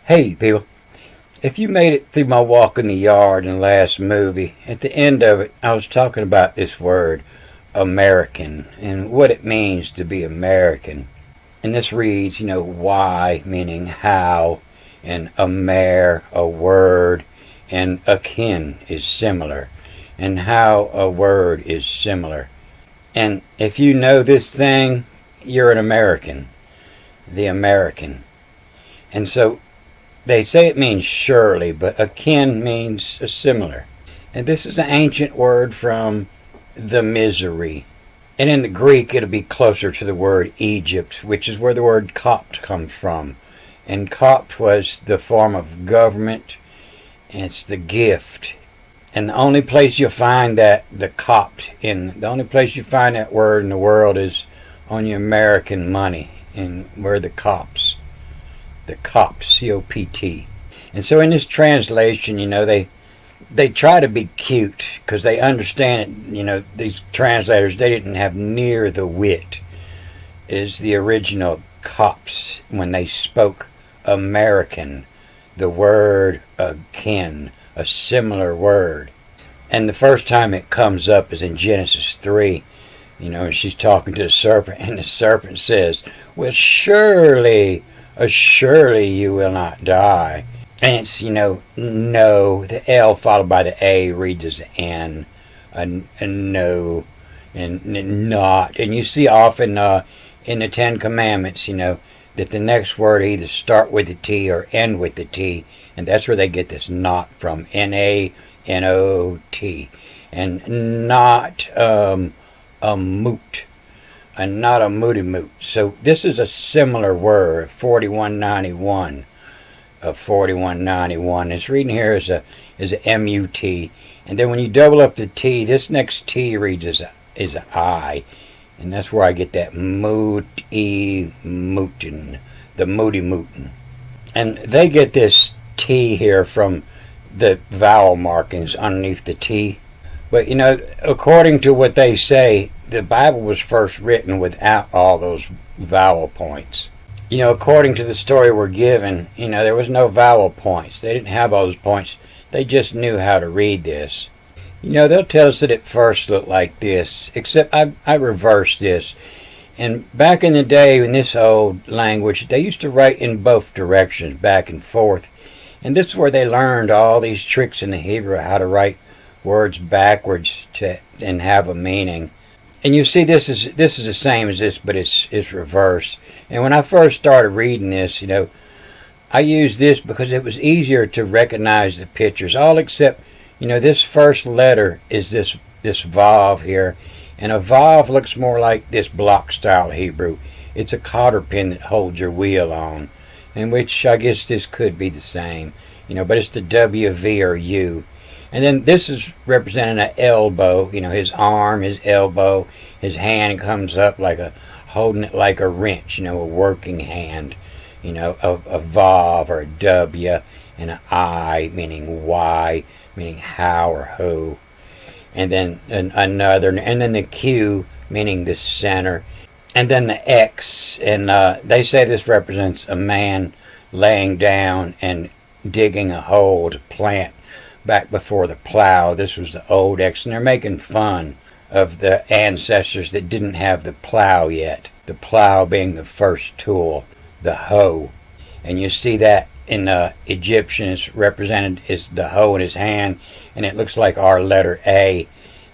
Hey, people. If you made it through my walk in the yard in the last movie, at the end of it, I was talking about this word, American, and what it means to be American. And this reads, why, meaning how, and a word, and akin is similar, and how a word is similar. And if you know this thing, you're an American, the American. And so they say it means surely, but akin means similar. And this is an ancient word from the misery. And in the Greek, it'll be closer to the word Egypt, which is where the word Copt comes from. And Copt was the form of government, and it's the gift. And the only place you'll find that, the only place you find that word in the world is on your American money, and where the Copts. The Copt, C-O-P-T. And so in this translation, they try to be cute because they understand it. These translators, they didn't have near the wit as the original Copts when they spoke American, the word akin, a similar word. And the first time it comes up is in Genesis 3, and she's talking to the serpent, and the serpent says, well, surely you will not die. And it's, no, the L followed by the A reads as N, a no, and not. And you see often in the Ten Commandments, that the next word either start with the T or end with the T, and that's where they get this not from, N-A-N-O-T. And not a moot. And not a mooty moot. So this is a similar word, 4191 of 4191. It's reading here as a M-U-T. And then when you double up the T, this next T reads as a I. And that's where I get that moot-y mootin, the moody mootin. And they get this T here from the vowel markings underneath the T. But, according to what they say, the Bible was first written without all those vowel points. According to the story we're given, there was no vowel points. They didn't have all those points. They just knew how to read this. They'll tell us that it first looked like this, except I reversed this. And back in the day, in this old language, they used to write in both directions, back and forth. And this is where they learned all these tricks in the Hebrew, how to write words backwards and have a meaning. And you see, this is the same as this, but it's reversed. And when I first started reading this, I used this because it was easier to recognize the pictures. All except, this first letter is this vav here, and a vav looks more like this block style Hebrew. It's a cotter pin that holds your wheel on, in which I guess this could be the same, but it's the W, V, or U. And then this is representing an elbow, his arm, his elbow, his hand comes up holding it like a wrench, a working hand, a vav or a W, and an I, meaning why, meaning how or who. And then and then the Q, meaning the center. And then the X, and they say this represents a man laying down and digging a hole to plant back before the plow. This was the old X, and they're making fun of the ancestors that didn't have the plow yet. The plow being the first tool, the hoe. And you see that in Egyptian, it's represented as the hoe in his hand, and it looks like our letter A,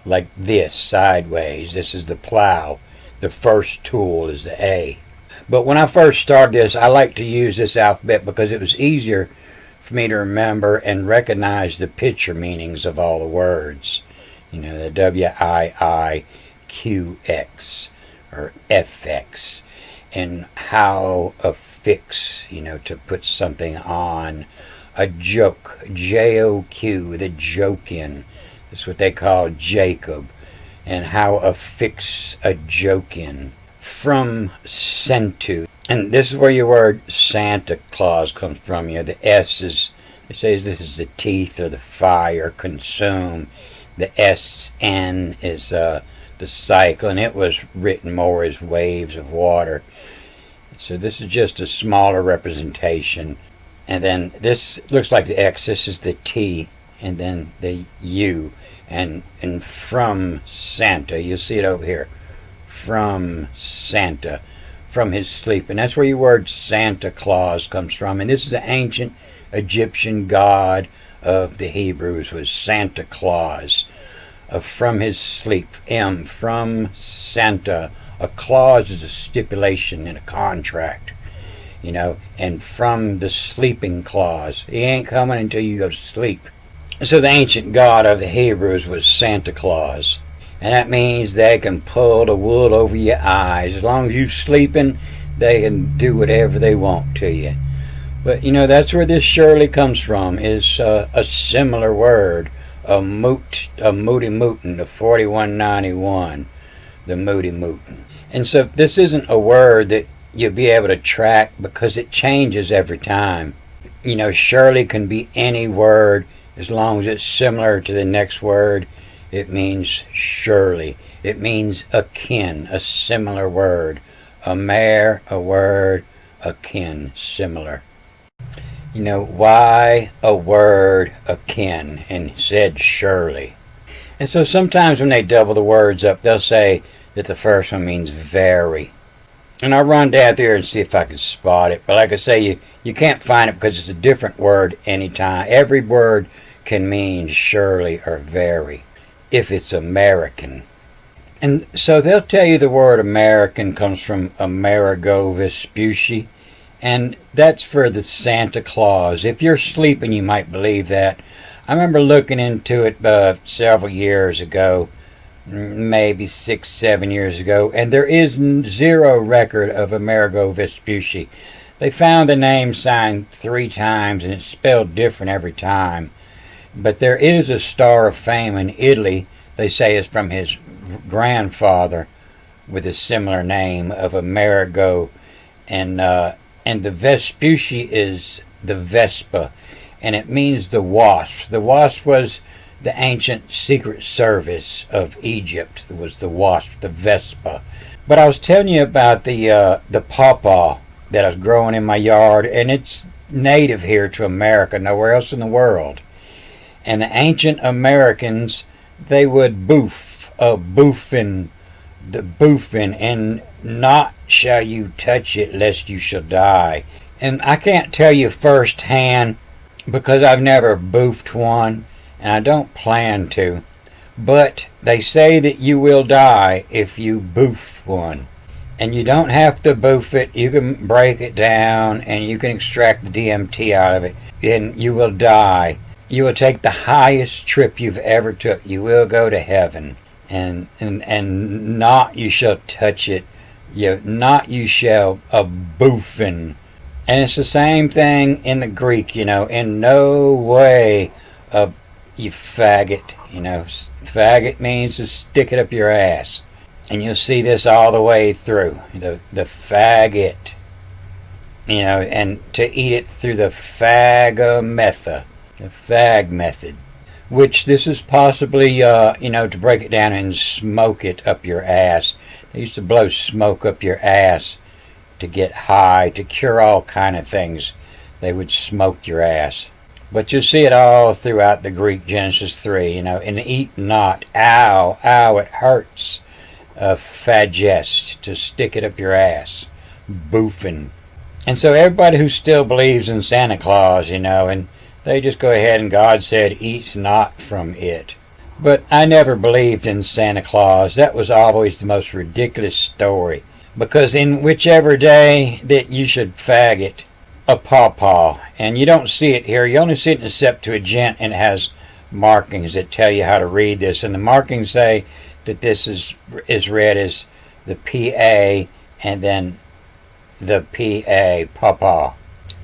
like this, sideways. This is the plow. The first tool is the A. But when I first started this, I like to use this alphabet because it was easier for me to remember and recognize the picture meanings of all the words. The W-I-I-Q-X or F-X, and how affix, to put something on. A joke, J-O-Q, the jokin. That's what they call Jacob. And how affix a jokin. From Sentu. And this is where your word Santa Claus comes from. The S is, it says this is the teeth or the fire, consume. The SN is the cycle, and it was written more as waves of water. So this is just a smaller representation. And then this looks like the X. This is the T, and then the U, and from Santa. You'll see it over here. From Santa, from his sleep, and that's where your word Santa Claus comes from. And this is the ancient Egyptian god of the Hebrews, was Santa Claus. From his sleep, M, from Santa. A clause is a stipulation in a contract, and from the sleeping clause. He ain't coming until you go to sleep. So the ancient god of the Hebrews was Santa Claus. And that means they can pull the wool over your eyes. As long as you're sleeping, they can do whatever they want to you. But, that's where this surely comes from, is a similar word, a moody mootin, the 4191, the moody mootin. And so this isn't a word that you'll be able to track because it changes every time. Surely can be any word as long as it's similar to the next word. It means surely. It means akin, a similar word. A mare, a word, akin, similar. Why a word akin and said surely? And so sometimes when they double the words up, they'll say that the first one means very. And I'll run down there and see if I can spot it. But like I say, you can't find it because it's a different word anytime. Every word can mean surely or very, if it's American. And so they'll tell you the word American comes from Amerigo Vespucci, and that's for the Santa Claus. If you're sleeping, you might believe that. I remember looking into it several years ago, maybe 6-7 years ago, and there is zero record of Amerigo Vespucci. They found the name signed 3 times, and it's spelled different every time. But there is a star of fame in Italy, they say is from his grandfather, with a similar name of Amerigo. And the Vespucci is the Vespa, and it means the wasp. The wasp was the ancient secret service of Egypt. It was the wasp, the Vespa. But I was telling you about the pawpaw that I was growing in my yard, and it's native here to America, nowhere else in the world. And the ancient Americans, they would boofin, and not shall you touch it lest you shall die. And I can't tell you firsthand because I've never boofed one, and I don't plan to. But they say that you will die if you boof one. And you don't have to boof it. You can break it down and you can extract the DMT out of it, and you will die. You will take the highest trip you've ever took. You will go to heaven. And not you shall touch it. Not you shall boofin. And it's the same thing in the Greek, in no way you faggot. Faggot means to stick it up your ass. And you'll see this all the way through. The faggot. And to eat it through the fagometha. The fag method, which this is possibly, to break it down and smoke it up your ass. They used to blow smoke up your ass to get high, to cure all kind of things. They would smoke your ass. But you'll see it all throughout the Greek Genesis 3, and eat not, ow, it hurts, phagest, to stick it up your ass, boofing. And so everybody who still believes in Santa Claus, and they just go ahead and God said, eat not from it. But I never believed in Santa Claus. That was always the most ridiculous story. Because in whichever day that you should faggot a pawpaw, and you don't see it here, you only see it in the Septuagint, and it has markings that tell you how to read this. And the markings say that this is read as the PA and then the PA, pawpaw.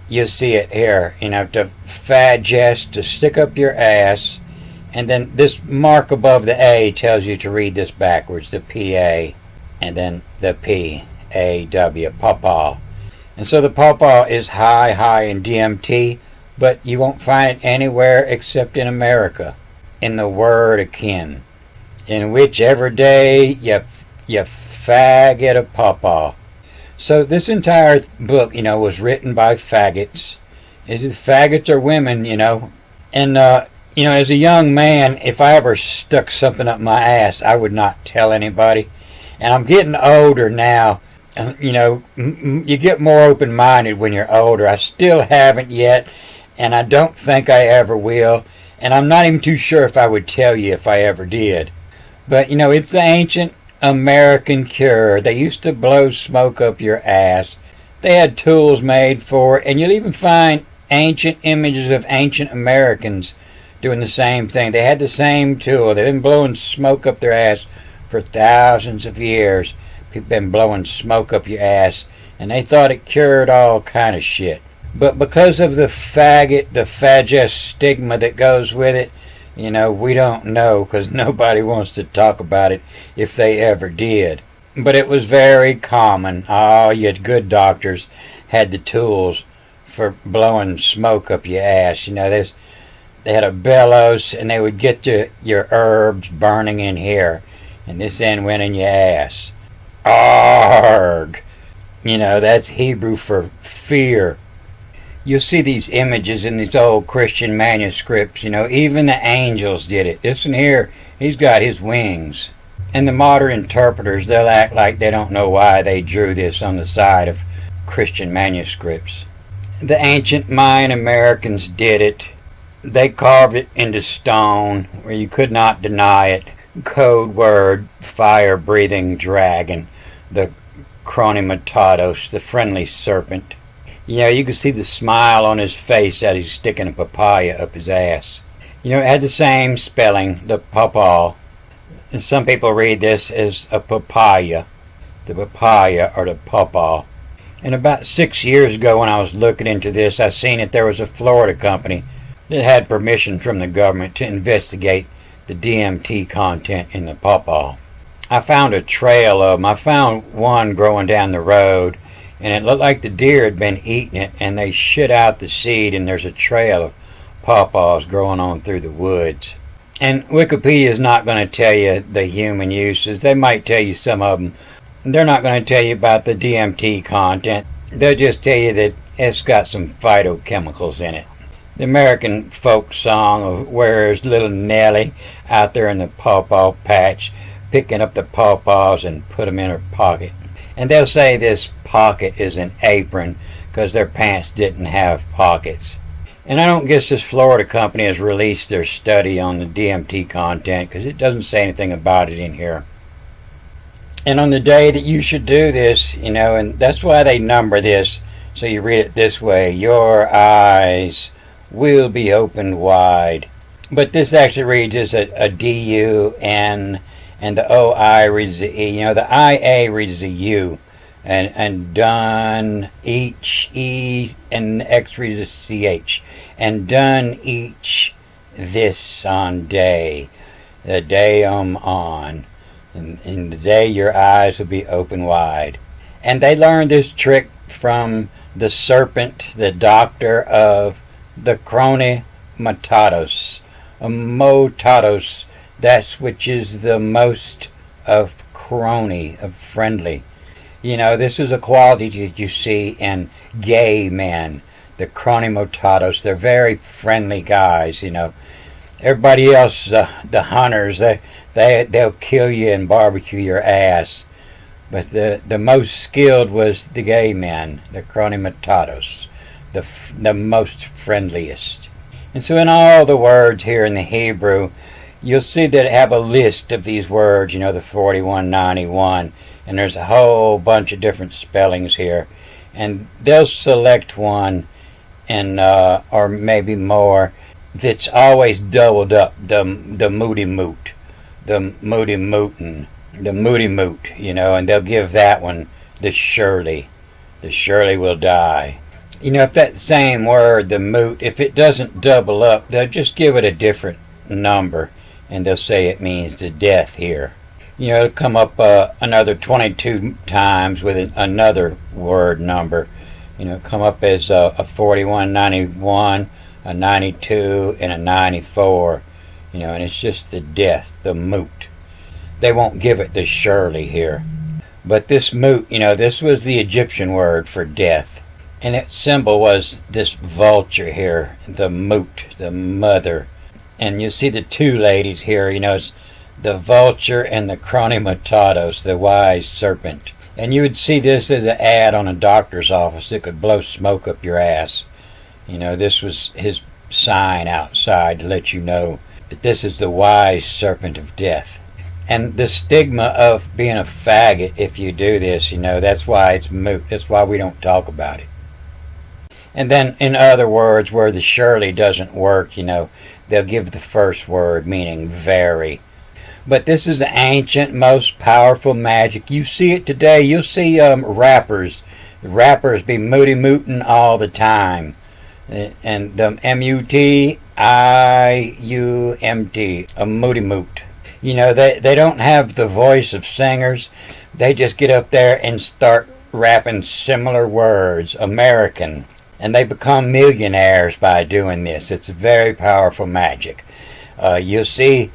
You see it here, to fagest, to stick up your ass, and then this mark above the A tells you to read this backwards, the PA, and then the PAW, pawpaw. And so the pawpaw is high in DMT, but you won't find it anywhere except in America, in the word akin, in whichever day you faggot a pawpaw. So this entire book, was written by faggots, Is it faggots or women, And, as a young man, if I ever stuck something up my ass, I would not tell anybody. And I'm getting older now. You get more open-minded when you're older. I still haven't yet, and I don't think I ever will. And I'm not even too sure if I would tell you if I ever did. But, it's the ancient American cure. They used to blow smoke up your ass. They had tools made for it, and you'll even find ancient images of ancient Americans doing the same thing. They had the same tool. They've been blowing smoke up their ass for thousands of years. People been blowing smoke up your ass, and they thought it cured all kind of shit. But because of the faggot, the faggot stigma that goes with it, we don't know, because nobody wants to talk about it if they ever did. But it was very common. All you good doctors had the tools for blowing smoke up your ass. They had a bellows, and they would get your herbs burning in here, and this end went in your ass. Arg! That's Hebrew for fear. You'll see these images in these old Christian manuscripts. Even the angels did it. This one here, he's got his wings. And the modern interpreters, they'll act like they don't know why they drew this on the side of Christian manuscripts. The ancient Mayan Americans did it. They carved it into stone where you could not deny it. Code word, fire-breathing dragon, the Chronomatados, the friendly serpent. You can see the smile on his face as he's sticking a papaya up his ass. It had the same spelling, the pawpaw. And some people read this as a papaya, the papaya or the pawpaw. And about 6 years ago when I was looking into this, I seen that there was a Florida company that had permission from the government to investigate the DMT content in the pawpaw. I found a trail of them. I found one growing down the road, and it looked like the deer had been eating it, and they shit out the seed, and there's a trail of pawpaws growing on through the woods. And Wikipedia is not going to tell you the human uses. They might tell you some of them. They're not going to tell you about the DMT content. They'll just tell you that it's got some phytochemicals in it. The American folk song of Where's Little Nellie out there in the pawpaw patch, picking up the pawpaws and put them in her pocket. And they'll say this pocket is an apron because their pants didn't have pockets. And I don't guess this Florida company has released their study on the DMT content because it doesn't say anything about it in here. And on the day that you should do this, and that's why they number this, so you read it this way: your eyes will be opened wide. But this actually reads as a D-U-N, and the O-I reads the E. The I-A reads the U. And done each E, and the X reads the C-H. And done each this on day, the day I'm on. And the day your eyes will be open wide. And they learned this trick from the serpent, the doctor of the Chronomatados. Motados, that's which is the most of crony, of friendly. This is a quality that you see in gay men, the Chronomatados. They're very friendly guys, Everybody else, the hunters, they'll kill you and barbecue your ass. But the most skilled was the gay men, the Chronomatados, the most friendliest. And so in all the words here in the Hebrew, you'll see that it have a list of these words, the 4191. And there's a whole bunch of different spellings here. And they'll select one, and or maybe more, that's always doubled up, the moody moot, the moody mootin', the moody moot, and they'll give that one the surely will die. If that same word, the moot, if it doesn't double up, they'll just give it a different number, and they'll say it means the death here. It'll come up another 22 times with another word number. Come up as a 4191, a 92, and a 94. And it's just the death, the moot. They won't give it the surely here. But this moot, this was the Egyptian word for death. And its symbol was this vulture here, the moot, the mother. And you see the two ladies here, it's the vulture and the chronomatatos, the wise serpent. And you would see this as an ad on a doctor's office that could blow smoke up your ass. This was his sign outside to let you know that this is the wise serpent of death. And the stigma of being a faggot if you do this, that's why it's moot. That's why we don't talk about it. And then, in other words, where the surely doesn't work, they'll give the first word meaning very. But this is the ancient, most powerful magic. You see it today. You'll see rappers. Rappers be mooty-mooting all the time. And the M-U-T-I-U-M-T, a mooty-moot. They don't have the voice of singers. They just get up there and start rapping similar words, American. And they become millionaires by doing this. It's very powerful magic. You'll see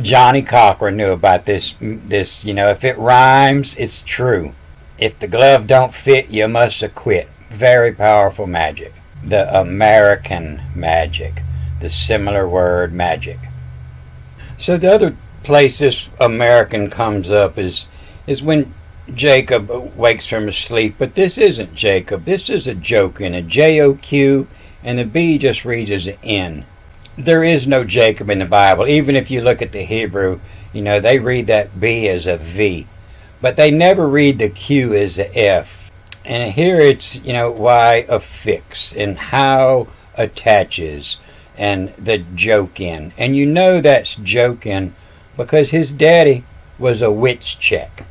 Johnny Cochran knew about this, if it rhymes, it's true. If the glove don't fit, you must acquit. Very powerful magic. The American magic. The similar word magic. So the other place this American comes up is when Jacob wakes from his sleep, but this isn't Jacob. This is a joke in a J-O-Q, and the B just reads as an N. There is no Jacob in the Bible. Even if you look at the Hebrew, they read that B as a V. But they never read the Q as a F. And here it's, why affix and how attaches and the joke in. And that's joking because his daddy was a witch check.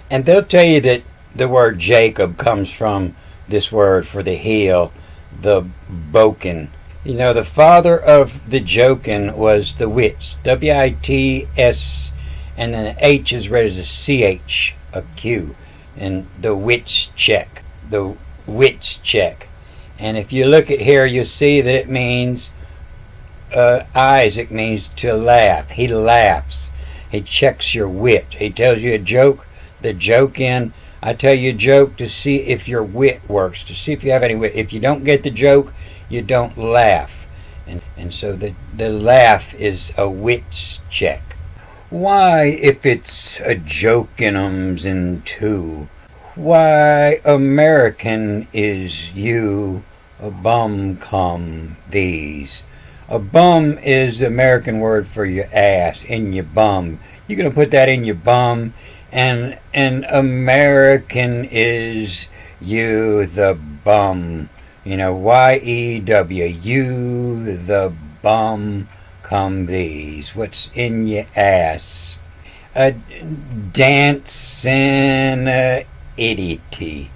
And they'll tell you that the word Jacob comes from this word for the heel, the boken. The father of the joking was the wits, W-I-T-S, and then the H is read as a C-H, a Q, and the wits check, the wits check. And if you look at here, you'll see that it means, Isaac means to laugh. He laughs. He checks your wit. He tells you a joke, the joke in. I tell you a joke to see if your wit works, to see if you have any wit. If you don't get the joke, you don't laugh. And so the laugh is a wits check. Why, if it's a joke in 'ums in two, why American is you, a bum come these. A bum is the American word for your ass, in your bum. You're going to put that in your bum, and American is you, the bum. Y-E-W, you, the bum, come these. What's in your ass? A dancing idiot.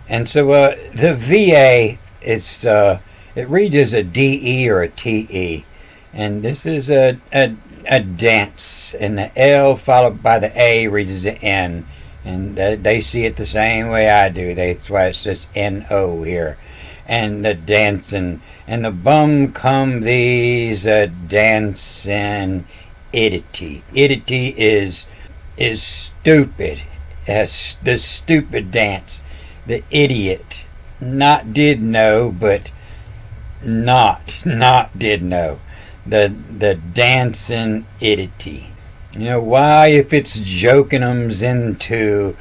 And so the VA is, it reads as a D-E or a T-E. And this is a dance. And the L followed by the A reads as an N. And they see it the same way I do. That's why it says N-O here. And the dancing, and the bum come these dancing idiot. Idiot is stupid. The stupid dance. The idiot. Not did know, but not did know. The dancing idiot. Why, if it's joking 'em's into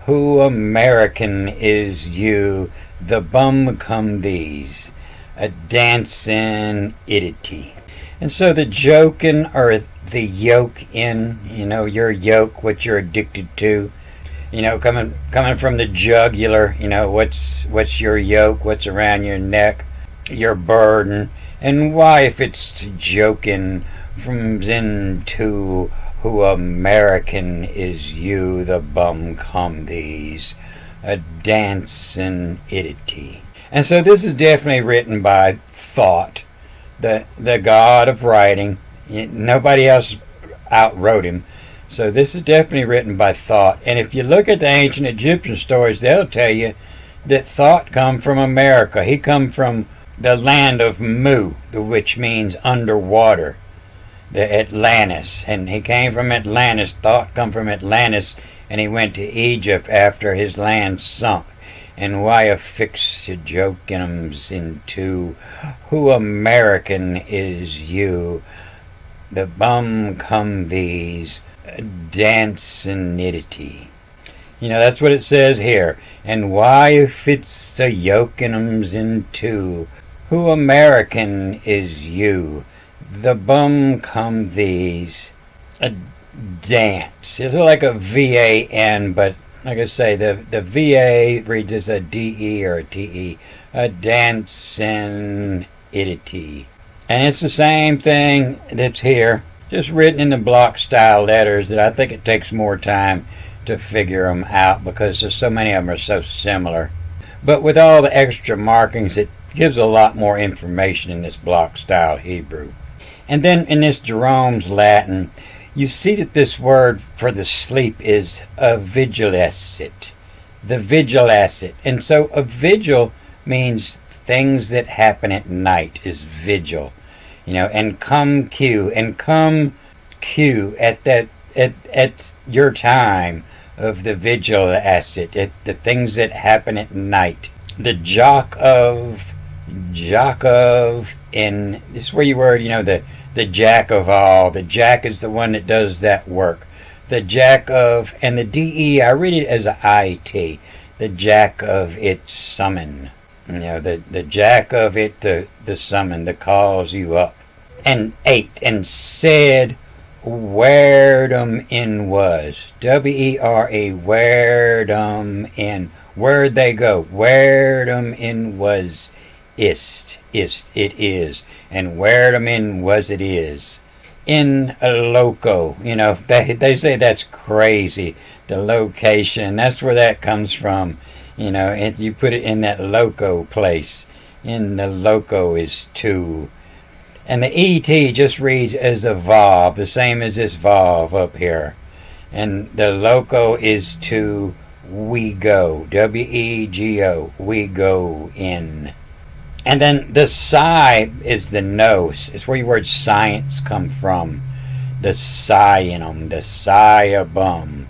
who American is you, the bum come these, a dancing idiot. And so the joking or the yoke in, your yoke, what you're addicted to, coming from the jugular, what's your yoke, what's around your neck, your burden. And why, if it's joking from into who American is you, the bum come these, a dancing idiot. And so this is definitely written by THOUGHT, the god of writing. Nobody else outwrote him. So this is definitely written by THOUGHT. And if you look at the ancient Egyptian stories, they'll tell you that THOUGHT come from America. He come from the land of Mu, which means underwater, the Atlantis. And he came from Atlantis. THOUGHT come from Atlantis. And he went to Egypt after his land sunk. and why affix a joke in 'em's into who American is you, the bum come these, dancing nitty. That's what it says here. And why affix a yoke in 'em's into who American is you, the bum come these, a dance. It's like a VAN, but like I say, the VA reads as a DE or a TE, a dancing itty. And it's the same thing that's here, just written in the block style letters that I think it takes more time to figure them out because there's so many of them are so similar. But with all the extra markings, it gives a lot more information in this block style Hebrew. And then in this Jerome's Latin, you see that this word for the sleep is a vigilacet. The vigilacet. And so a vigil means things that happen at night is vigil. And come Q. And come Q at your time of the vigilacet. At the things that happen at night. The jock of, and this is where you word, the jack of all. The jack is the one that does that work. The jack of, and the DE, I read it as a IT. The jack of it summon. The jack of it, the summon, that calls you up. And 8, and said, where'd 'em in was. WERE, where'd 'em in. Where'd they go? Where'd 'em in was. Ist, it is, and where them in was it is. In a loco, they say that's crazy, the location, that's where that comes from, and you put it in that loco place, in the loco is to. And the ET just reads as a vav, the same as this vav up here, and the loco is to we go, WEGO, we go in. And then the psi is the nose. It's where your word science come from. The psi in them, the psi of bum,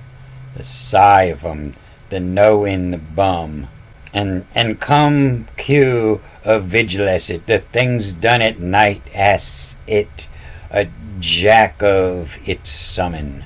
the psi of them, the no in the bum. And come Q of vigilacet, the things done at night as it, a jack of its summon.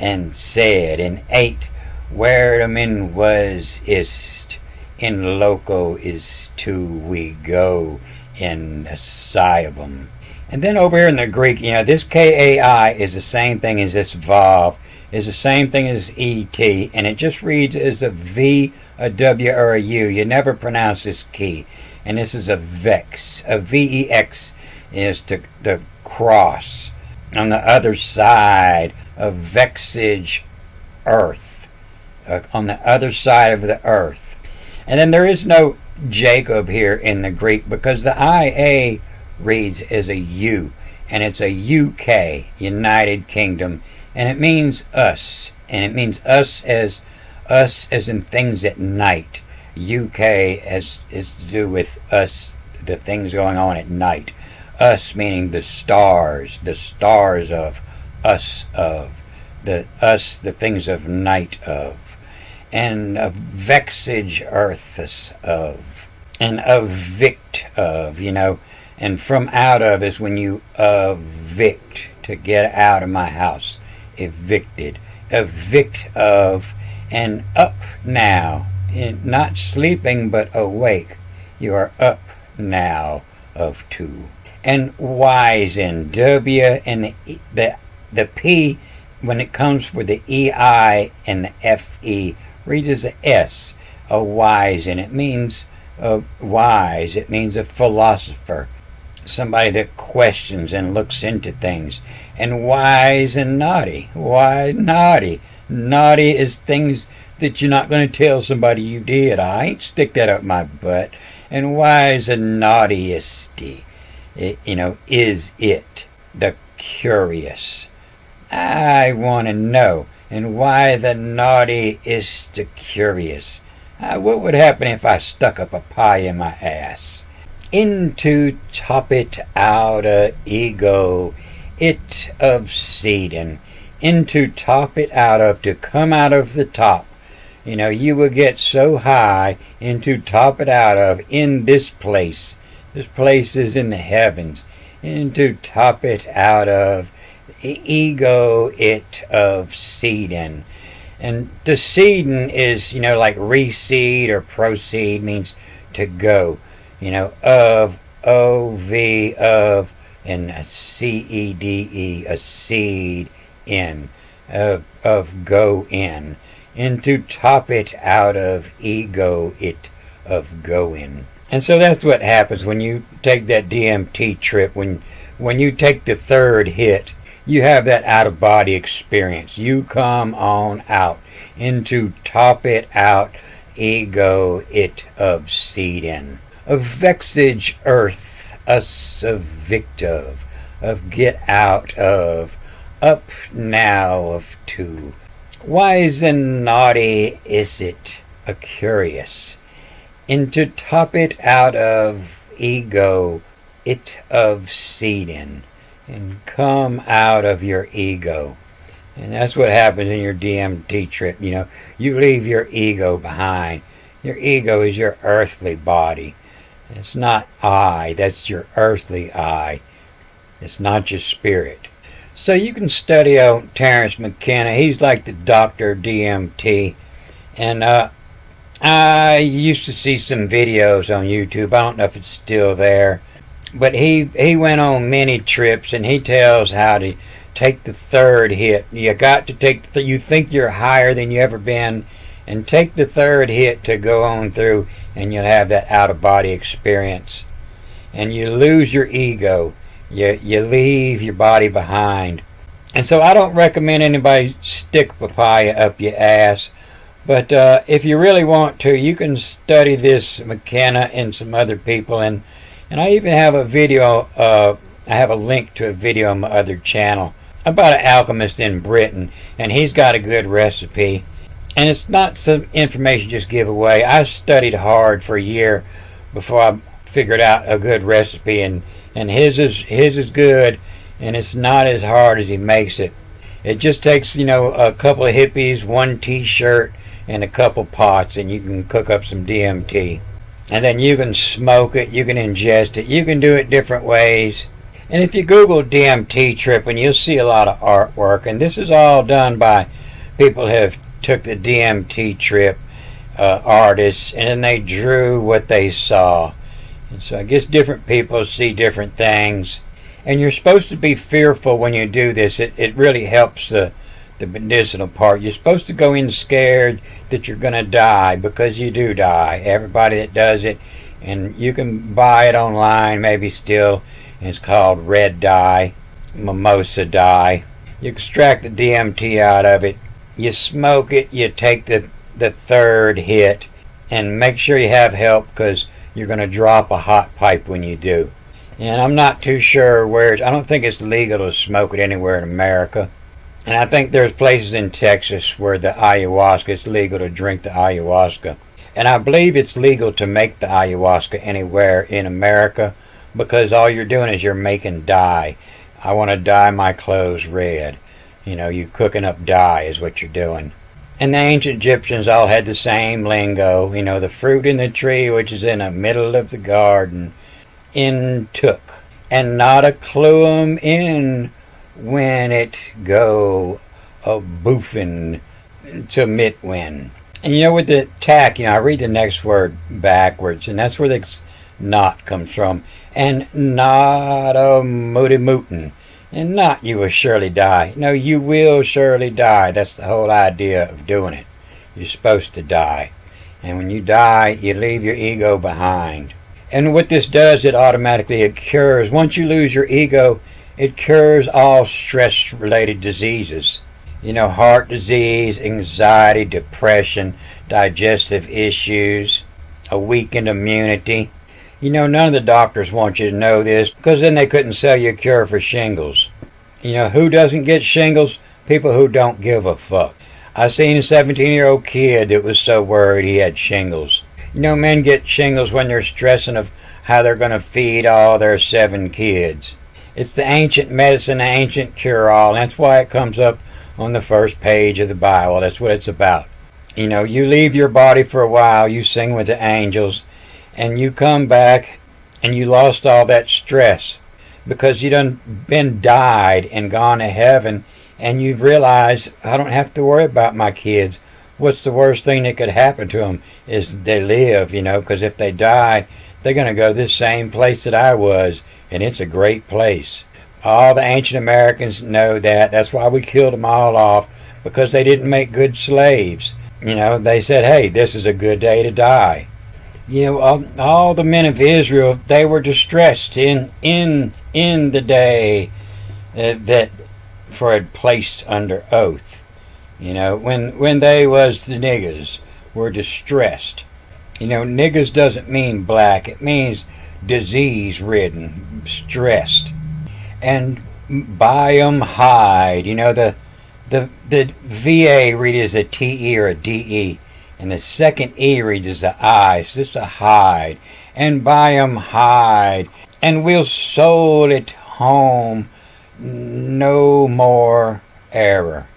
And said, in 8, where them in was ist. In loco is to we go, in a sigh of them. And then over here in the Greek, this KAI is the same thing as this vav, is the same thing as ET, and it just reads as a V, a W, or a U. You never pronounce this key. And this is a vex. A VEX is to the cross. On the other side, a vexage earth. On the other side of the earth. And then there is no Jacob here in the Greek because the IA reads as a U, and it's a UK, United Kingdom, and it means us, and it means us as in things at night. UK is to do with us, the things going on at night. Us meaning the stars of us, of the us, the things of night of. And a vexage earthus of, and evict of, and from out of is when you evict, to get out of my house, evicted, evict of, and up now, not sleeping but awake, you are up now of 2. And wise in, W, and the P, when it comes for the EI and the FE, reads as a S, a wise, and it means wise. It means a philosopher, somebody that questions and looks into things. And wise and naughty. Why naughty? Naughty is things that you're not going to tell somebody you did. I ain't stick that up my butt. And wise and naughtiest, is it the curious? I want to know. And why the naughty is the curious. What would happen if I stuck up a pie in my ass? Into top it out of ego, it of seeding. Into top it out of, to come out of the top. You will get so high into top it out of in this place. This place is in the heavens. Into top it out of ego it of seeding. And the seeding is, like reseed or proceed means to go. Of, O-V, of, and C-E-D-E, a seed in, of go in. Into top it out of ego it of going. And so that's what happens when you take that DMT trip. When you take the third hit, you have that out-of-body experience. You come on out into top it out, ego it of seeding. Of vexage earth, us of victive, of get out of, up now of two. Wise and naughty is it, a curious, into top it out of ego, it of seeding, and come out of your ego. And that's what happens in your DMT trip. You leave your ego behind. Your ego is your earthly body. It's not I, that's your earthly I. It's not your spirit. So you can study out Terence McKenna. He's like the doctor of DMT. And I used to see some videos on YouTube. I don't know if it's still there. But he went on many trips, and he tells how to take the third hit. You got to take you think you're higher than you ever been, and take the third hit to go on through, and you'll have that out-of-body experience. And you lose your ego. You leave your body behind. And so I don't recommend anybody stick papaya up your ass. But if you really want to, you can study this McKenna and some other people. And I even have a video, I have a link to a video on my other channel about an alchemist in Britain. And he's got a good recipe. And it's not some information just give away. I studied hard for a year before I figured out a good recipe. And his is good, and it's not as hard as he makes it. It just takes, a couple of hippies, one t-shirt, and a couple pots, and you can cook up some DMT. And then you can smoke it, you can ingest it, you can do it different ways. And if you Google DMT tripping, you'll see a lot of artwork. And this is all done by people who have took the DMT trip, artists, and then they drew what they saw. And so I guess different people see different things. And you're supposed to be fearful when you do this. It really helps the medicinal part. You're supposed to go in scared that you're going to die, because you do die. Everybody that does it, and you can buy it online maybe still. It's called red dye, mimosa dye. You extract the DMT out of it. You smoke it. You take the third hit. And make sure you have help, because you're going to drop a hot pipe when you do. And I'm not too sure where I don't think it's legal to smoke it anywhere in America. And I think there's places in Texas where the ayahuasca, it's legal to drink the ayahuasca. And I believe it's legal to make the ayahuasca anywhere in America, because all you're doing is you're making dye. I want to dye my clothes red. You cooking up dye is what you're doing. And the ancient Egyptians all had the same lingo. The fruit in the tree which is in the middle of the garden, in took, and not a clue in when it go a boofing to mitwin. And with the tack, I read the next word backwards, and that's where the not comes from. And not a moody mootin'. And not you will surely die. No, you will surely die. That's the whole idea of doing it. You're supposed to die. And when you die, you leave your ego behind. And what this does, it automatically cures. Once you lose your ego, it cures all stress-related diseases. Heart disease, anxiety, depression, digestive issues, a weakened immunity. None of the doctors want you to know this, because then they couldn't sell you a cure for shingles. Who doesn't get shingles? People who don't give a fuck. I seen a 17-year-old kid that was so worried he had shingles. Men get shingles when they're stressing of how they're going to feed all their 7 kids. It's the ancient medicine, the ancient cure-all. And that's why it comes up on the first page of the Bible. That's what it's about. You know, you leave your body for a while, you sing with the angels, and you come back and you lost all that stress because you done been died and gone to heaven, and you've realized I don't have to worry about my kids. What's the worst thing that could happen to them is they live, you know, because if they die, they're going to go this same place that I was, and it's a great place. All the ancient Americans know that. That's why we killed them all off, because they didn't make good slaves. You know, they said, hey, this is a good day to die. You know, all the men of Israel, they were distressed in the day that for it placed under oath. You know, when they was the niggers were distressed. You know, niggers doesn't mean black. It means disease-ridden, stressed. And biome hide. You know, the VA read as a TE or a DE. And the second E reads as a I. So it's a hide. And biome hide. And we'll sold it home. No more error.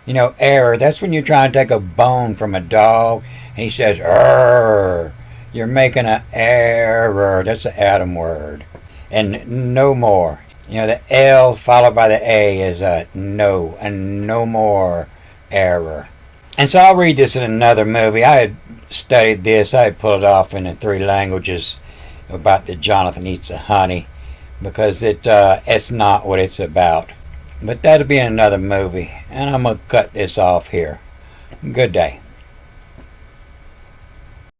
You know, error, that's when you're trying to take a bone from a dog and he says, err. You're making an error. That's an Adam word. And no more. You know, the L followed by the A is a no. And no more error. And so I'll read this in another movie. I had studied this. I had pulled it off in the 3 languages about the Jonathan Eats the Honey, because it's not what it's about. But that'll be in another movie. And I'm going to cut this off here. Good day.